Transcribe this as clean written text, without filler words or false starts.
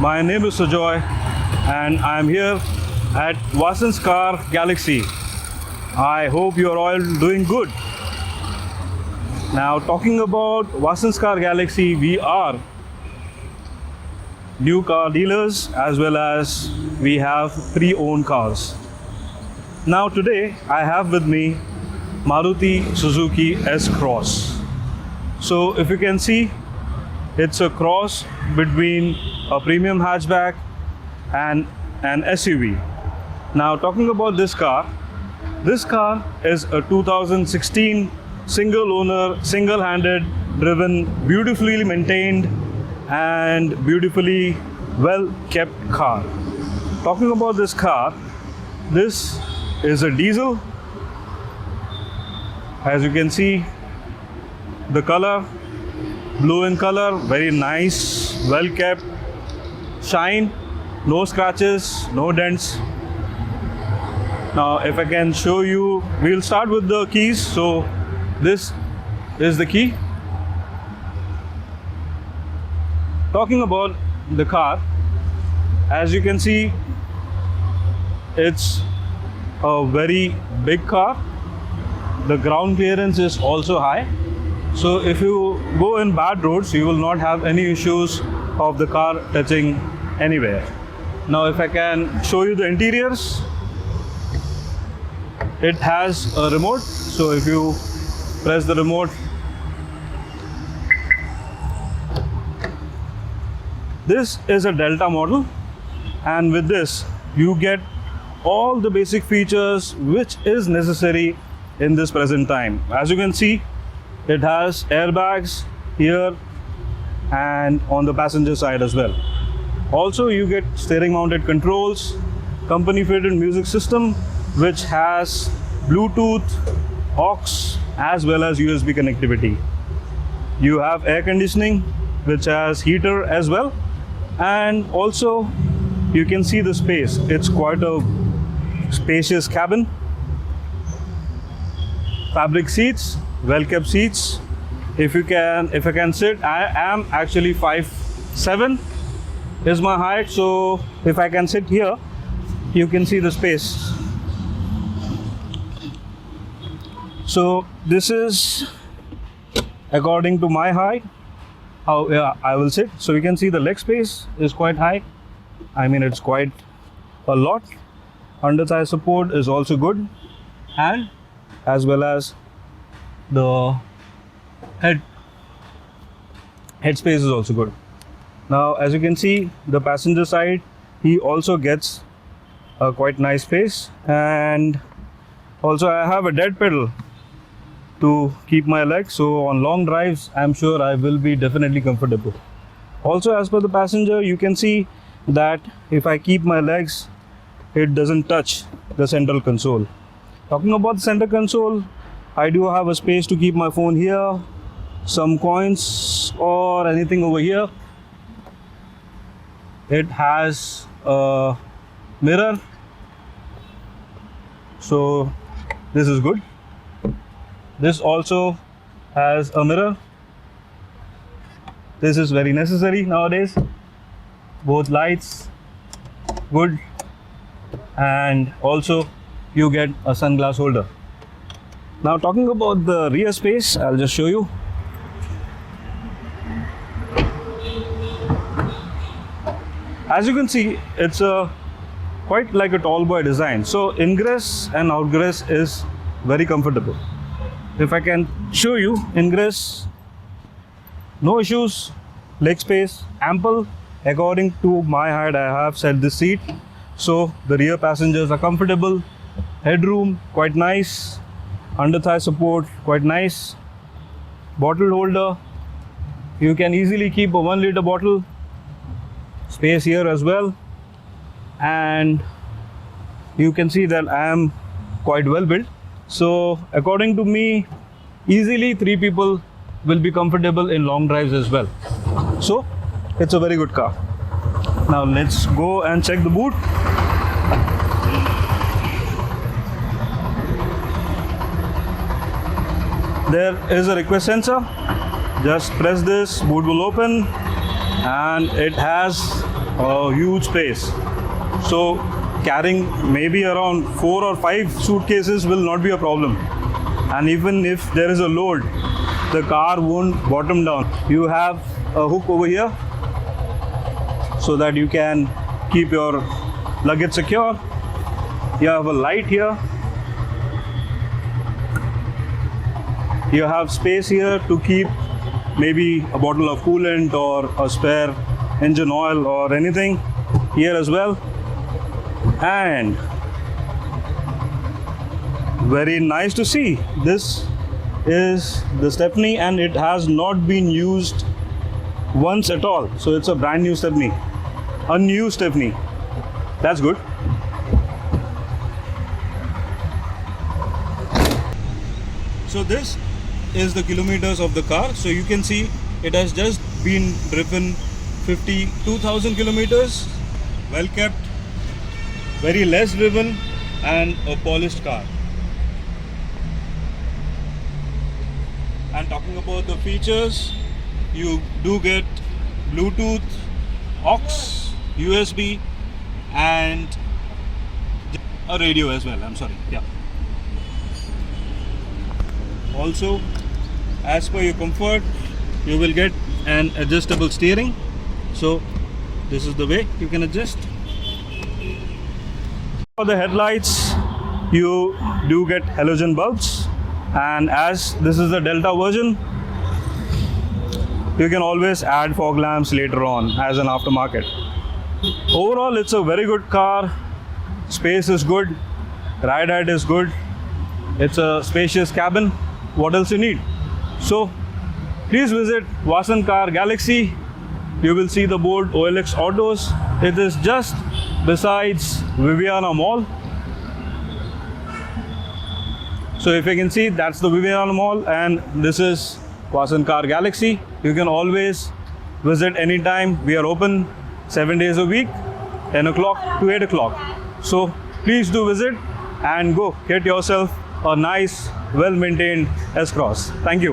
My name is Sujoy and I am here at Vasan's Car Galaxy. I hope you are all doing good. Now, talking about Vasan's Car Galaxy, we are new car dealers as well as we have pre-owned cars. Now today I have with me Maruti Suzuki S-Cross. So if you can see, it's a cross between a premium hatchback and an SUV. Now talking about this car is a 2016 single owner, single-handed driven, beautifully maintained and beautifully well kept car. Talking about this car, this is a diesel. As you can see, the color, blue in color, very nice, well kept, shine, no scratches, no dents. Now if I can show you, we'll start with the keys. So this is the key. Talking about the car, as you can see, it's a very big car. The ground clearance is also high. So if you go in bad roads, you will not have any issues of the car touching anywhere. Now if I can show you the interiors, it has a remote. So if you press the remote, this is a Delta model, and with this you get all the basic features which is necessary in this present time. As you can see, it has airbags here and on the passenger side as well. Also you get steering mounted controls, company fitted music system which has Bluetooth, aux as well as USB connectivity. You have air conditioning which has heater as well, and also you can see the space. It's quite a spacious cabin. Fabric seats, well kept seats. If I can sit, I am actually 5'7" is my height, so if I can sit here, you can see the space. So this is according to my height how I will sit. So you can see the leg space is quite high. I mean, it's quite a lot. Under thigh support is also good, and as well as the head space is also good. Now as you can see, the passenger side, he also gets a quite nice space, and also I have a dead pedal to keep my legs, so on long drives I'm sure I will be definitely comfortable. Also, as per the passenger, you can see that if I keep my legs, it doesn't touch the central console. Talking about the center console, I do have a space to keep my phone here, some coins or anything over here. It has a mirror, so this is good. This also has a mirror. This is very necessary nowadays. Both lights, good. And also you get a sunglass holder. Now talking about the rear space, I'll just show you. As you can see, it's quite like a tall boy design. So ingress and outgress is very comfortable. If I can show you, ingress, no issues, leg space ample. According to my height, I have set this seat, so the rear passengers are comfortable. Headroom quite nice, under thigh support quite nice. Bottle holder, you can easily keep a 1 liter bottle. Space here as well, and you can see that I am quite well built. So according to me, easily 3 people will be comfortable in long drives as well. So it's a very good car. Now let's go and check the boot. There is a request sensor. Just press this, boot will open, and it has a huge space. So carrying maybe around 4 or 5 suitcases will not be a problem. And even if there is a load, the car won't bottom down. You have a hook over here so that you can keep your luggage secure. You have a light here. You have space here to keep maybe a bottle of coolant or a spare engine oil or anything here as well. And very nice to see, this is the stepney and it has not been used once at all. So it's a brand new stepney, unused stepney. That's good. So this is the kilometers of the car. So you can see it has just been driven 52,000 kilometers. Well kept, very less driven, and a polished car. And talking about the features, you do get Bluetooth, aux, USB, and a radio as well. I'm sorry, yeah. Also, as per your comfort, you will get an adjustable steering. So this is the way you can adjust. For the headlights, you do get halogen bulbs, and as this is the Delta version, you can always add fog lamps later on as an aftermarket. Overall, it's a very good car. Space is good, ride height is good, it's a spacious cabin. What else you need? So please visit Vasan Car Galaxy. You will see the board OLX Autos. It is just besides Viviana Mall. So if you can see, that's the Viviana Mall, and this is Vasan Car Galaxy. You can always visit anytime. We are open 7 days a week, 10 o'clock to 8 o'clock. So please do visit and go get yourself a nice, well-maintained S-Cross. Thank you.